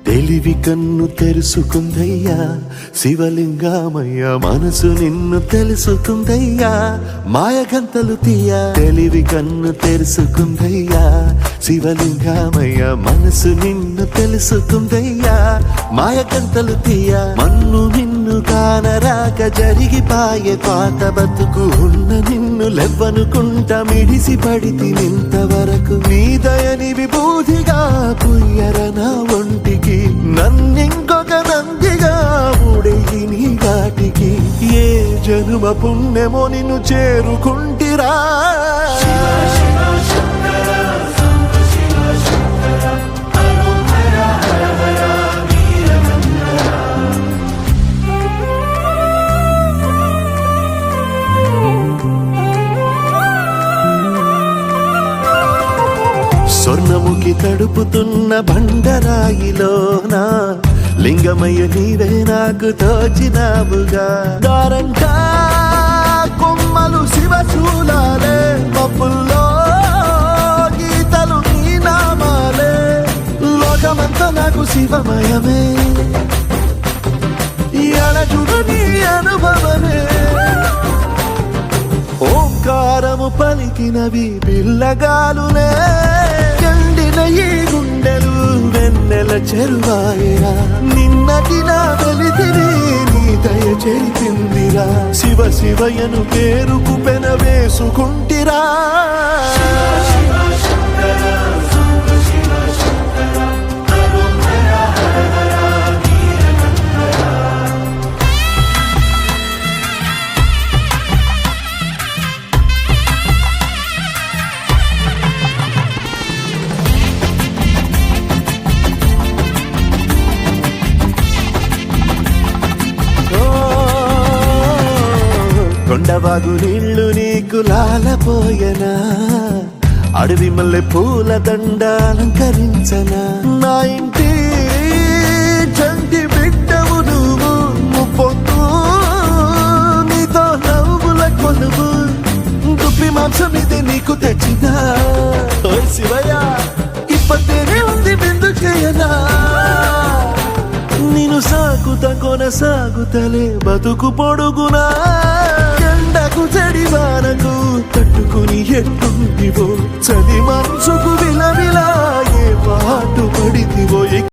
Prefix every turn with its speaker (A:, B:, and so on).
A: తెలివి కన్ను తెరుసుకుందయ్యా శివలింగమయ్య, మనసు నిన్ను తెలుసుకుందయ్యా మాయగంతలు తీయ. తెలివి కన్ను తెరుసుకుందయ్యా శివలింగమయ్య, మనసు నిన్ను తెలుసుకుందయ్యా మాయగంతలు తీయ. మన్ను నిన్ను కానరాక జరిగిపాయే పాత బతుకు, ఉన్న నిన్ను లెవ్వనుకుంట మిడిసి పడితి నింతవరకు. నీ దయని విభూతిగా పుయ్యర నా ఒంటికి, నన్నింకొక నందిగా ఊడేయి నీ ఘాటికి. ఏ జనుమ పుణ్యమో నిన్ను చేరుకుంటిరా. స్వర్ణముఖి తడుపుతున్న బండరాయిలోనా లింగమయ్య నీవే నాకు తోచినావుగా. దారంటా కొమ్మలు శివశూలాలే, మబ్బుల్లో గీతలు నీ నామాలే. లోకమంతా నాకు శివమయమే, అణచుడు నీ అనుభవమే. ఓంకారము పలికినవి పిల్లగాలులే, ఎండిన ఈ గుండెలు వెన్నెల చెరువాయరా. నిన్నటి నా వెలితిని నీ దయ చెరిపిందిరా. శివ శివయను పేరుకు పెన వేసుకుంటిరా. కొండవాగు నీళ్లు నీకు లాలపోయనా, అడవి మల్లె పూల దండ అలంకరించనా. నా ఇంటి చంటి బిడ్డవు నువ్వు, ముప్పొద్దు నీతో నవ్వుల కొలువు. దుప్పి మాంసం ఇది నీకు తెచ్చినా. ఓ శివయ్య ఇప్పటినే ఉంది బిందు చేయనా. నేను సాగుతా కొనసాగుతలే బతుకు పొడుగునా. ఎండకు చెడి వానకు తట్టుకుని ఎట్టుంటివో చలి మనసుకు విలవి